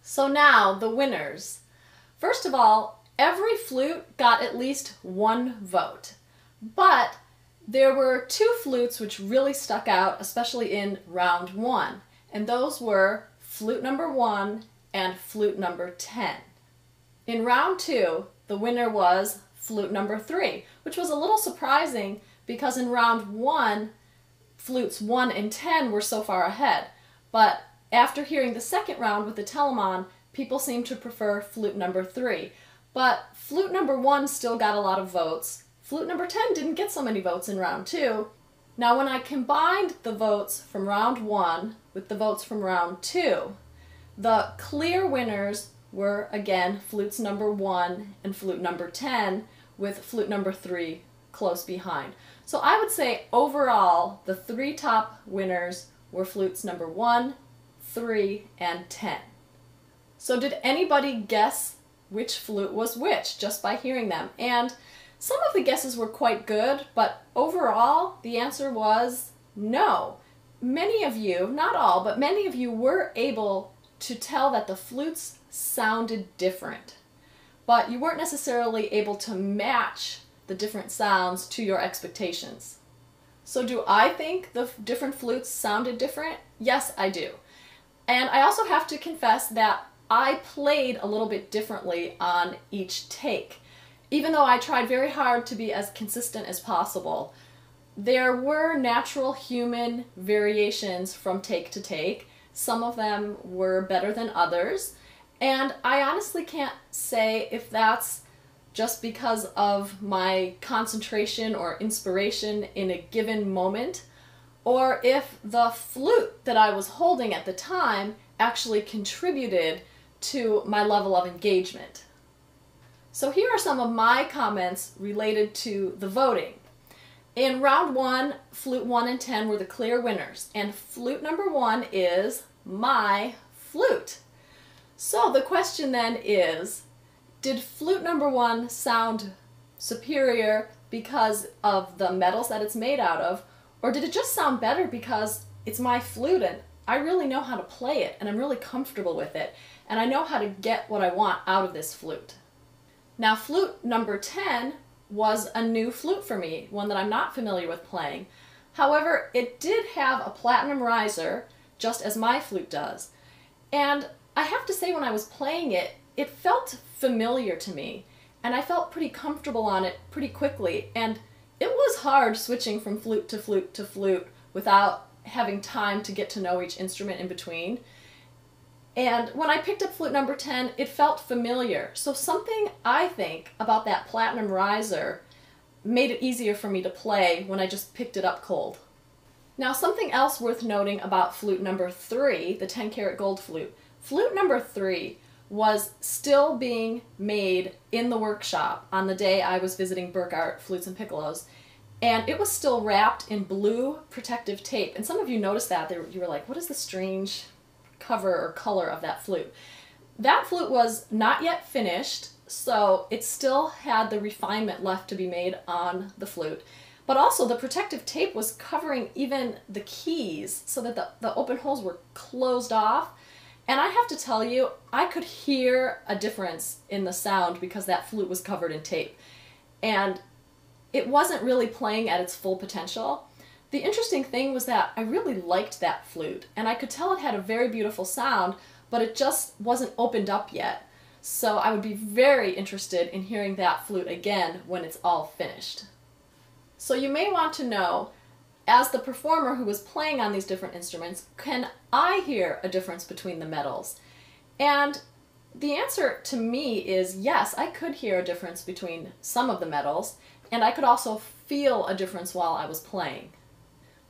So now, the winners. First of all, every flute got at least one vote. But there were two flutes which really stuck out, especially in round one. And those were flute number 1 and flute number 10. In round 2, the winner was flute number 3, which was a little surprising because in round 1, flutes 1 and 10 were so far ahead. But after hearing the second round with the Telemann, people seemed to prefer flute number 3. But flute number 1 still got a lot of votes. Flute number 10 didn't get so many votes in round 2. Now when I combined the votes from round 1 with the votes from round 2, the clear winners were again flutes number 1 and flute number 10, with flute number 3 close behind. So I would say overall the three top winners were flutes number 1, 3, and 10. So did anybody guess which flute was which just by hearing them? And some of the guesses were quite good, but overall the answer was no. Many of you, not all, but many of you were able to tell that the flutes sounded different, but you weren't necessarily able to match the different sounds to your expectations. So do I think the different flutes sounded different? Yes, I do. And I also have to confess that I played a little bit differently on each take. Even though I tried very hard to be as consistent as possible, there were natural human variations from take to take. Some of them were better than others, and I honestly can't say if that's just because of my concentration or inspiration in a given moment, or if the flute that I was holding at the time actually contributed to my level of engagement. So here are some of my comments related to the voting. In round 1, flute 1 and 10 were the clear winners, and flute number 1 is my flute. So the question then is, did flute number 1 sound superior because of the metals that it's made out of, or did it just sound better because it's my flute and I really know how to play it and I'm really comfortable with it and I know how to get what I want out of this flute? Now flute number 10 was a new flute for me, one that I'm not familiar with playing. However, it did have a platinum riser, just as my flute does. And I have to say, when I was playing it, it felt familiar to me, and I felt pretty comfortable on it pretty quickly, and it was hard switching from flute to flute to flute without having time to get to know each instrument in between. And when I picked up flute number 10, it felt familiar. So something, I think, about that platinum riser made it easier for me to play when I just picked it up cold. Now something else worth noting about flute number 3, the 10-karat gold flute. Flute number 3 was still being made in the workshop on the day I was visiting Burkhardt Flutes and Piccolos, and it was still wrapped in blue protective tape. And some of you noticed that. You were like, what is the strange cover or color of that flute? That flute was not yet finished, so it still had the refinement left to be made on the flute. But also the protective tape was covering even the keys so that the open holes were closed off. And I have to tell you, I could hear a difference in the sound because that flute was covered in tape. And it wasn't really playing at its full potential. The interesting thing was that I really liked that flute, and I could tell it had a very beautiful sound, but it just wasn't opened up yet. So I would be very interested in hearing that flute again when it's all finished. So you may want to know, as the performer who was playing on these different instruments, can I hear a difference between the metals? And the answer to me is yes, I could hear a difference between some of the metals, and I could also feel a difference while I was playing.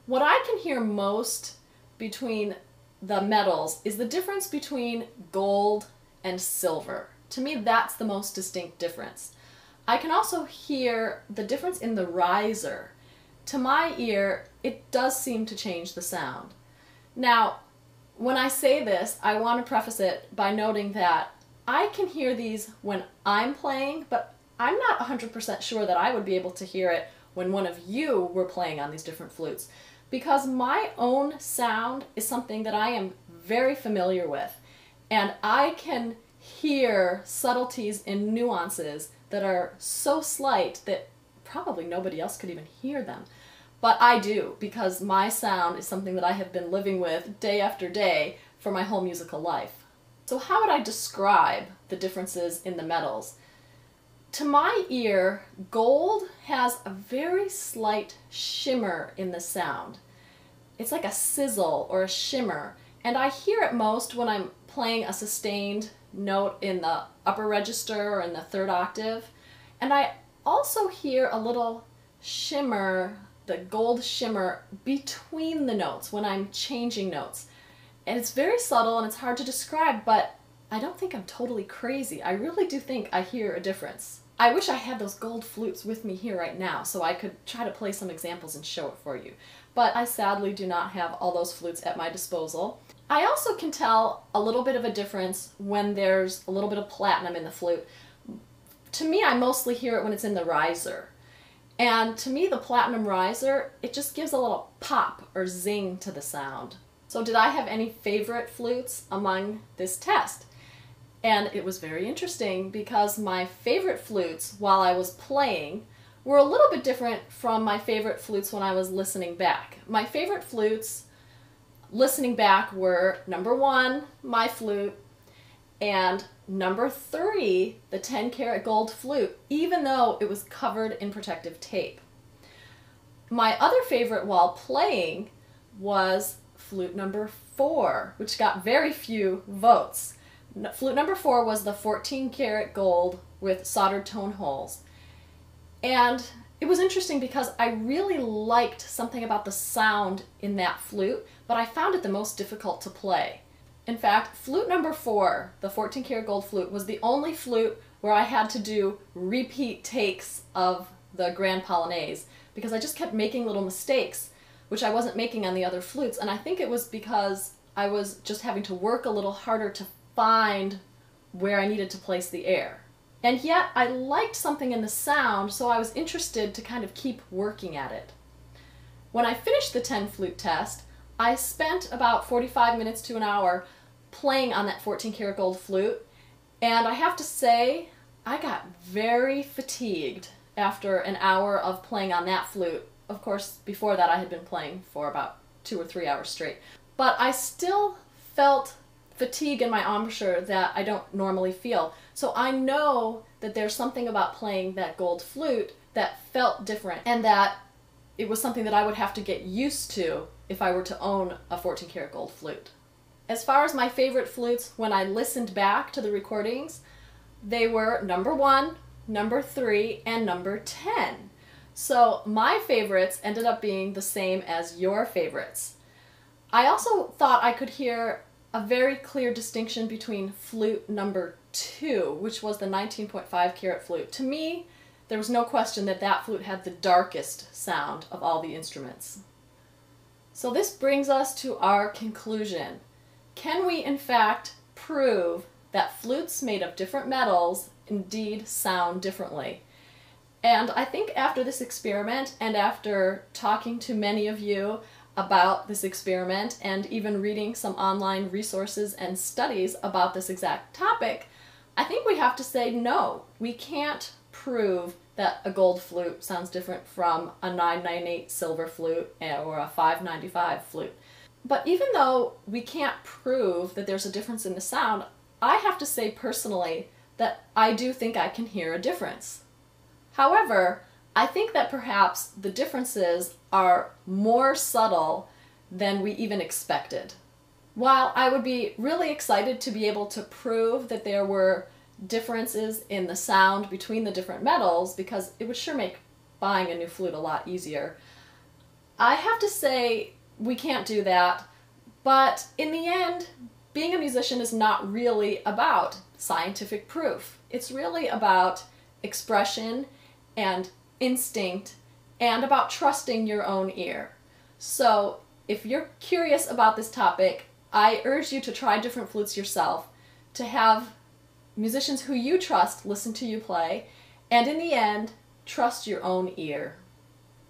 What I can hear most between the metals is the difference between gold and silver. To me, that's the most distinct difference. I can also hear the difference in the riser. To my ear, it does seem to change the sound. Now, when I say this, I want to preface it by noting that I can hear these when I'm playing, but I'm not 100% sure that I would be able to hear it when one of you were playing on these different flutes, because my own sound is something that I am very familiar with. and I can hear subtleties and nuances that are so slight that probably nobody else could even hear them. But I do, because my sound is something that I have been living with day after day for my whole musical life. So how would I describe the differences in the metals? To my ear, gold has a very slight shimmer in the sound. It's like a sizzle or a shimmer, and I hear it most when I'm playing a sustained note in the upper register or in the third octave. And I also hear a little shimmer, the gold shimmer, between the notes when I'm changing notes. And it's very subtle and it's hard to describe, but I don't think I'm totally crazy. I really do think I hear a difference. I wish I had those gold flutes with me here right now so I could try to play some examples and show it for you. But I sadly do not have all those flutes at my disposal. I also can tell a little bit of a difference when there's a little bit of platinum in the flute. To me, I mostly hear it when it's in the riser. And to me, the platinum riser, it just gives a little pop or zing to the sound. So did I have any favorite flutes among this test? And it was very interesting because my favorite flutes while I was playing were a little bit different from my favorite flutes when I was listening back. My favorite flutes listening back were number 1, my flute, and number 3, the 10-karat gold flute, even though it was covered in protective tape. My other favorite while playing was flute number 4, which got very few votes. Flute number 4 was the 14-karat gold with soldered tone holes. And it was interesting because I really liked something about the sound in that flute, but I found it the most difficult to play. In fact, flute number 4, the 14-karat gold flute, was the only flute where I had to do repeat takes of the Grand Polonaise because I just kept making little mistakes, which I wasn't making on the other flutes. And I think it was because I was just having to work a little harder to find where I needed to place the air. And yet I liked something in the sound, so I was interested to kind of keep working at it. When I finished the 10 flute test, I spent about 45 minutes to an hour playing on that 14-karat gold flute, and I have to say, I got very fatigued after an hour of playing on that flute. Of course, before that I had been playing for about 2 or 3 hours straight. But I still felt fatigue in my embouchure that I don't normally feel. So I know that there's something about playing that gold flute that felt different, and that it was something that I would have to get used to if I were to own a 14-karat gold flute. As far as my favorite flutes, when I listened back to the recordings, they were number 1, number 3, and number 10. So my favorites ended up being the same as your favorites. I also thought I could hear a very clear distinction between flute number 2, which was the 19.5-karat flute. To me, there was no question that that flute had the darkest sound of all the instruments. So this brings us to our conclusion. Can we, in fact, prove that flutes made of different metals indeed sound differently? And I think after this experiment, and after talking to many of you about this experiment, and even reading some online resources and studies about this exact topic, I think we have to say no. We can't prove that a gold flute sounds different from a 998 silver flute or a 595 flute. But even though we can't prove that there's a difference in the sound, I have to say personally that I do think I can hear a difference. However, I think that perhaps the differences are more subtle than we even expected. While I would be really excited to be able to prove that there were differences in the sound between the different metals, because it would sure make buying a new flute a lot easier, I have to say we can't do that. But in the end, being a musician is not really about scientific proof. It's really about expression and instinct, and about trusting your own ear. So if you're curious about this topic, I urge you to try different flutes yourself, to have musicians who you trust listen to you play, and in the end, trust your own ear.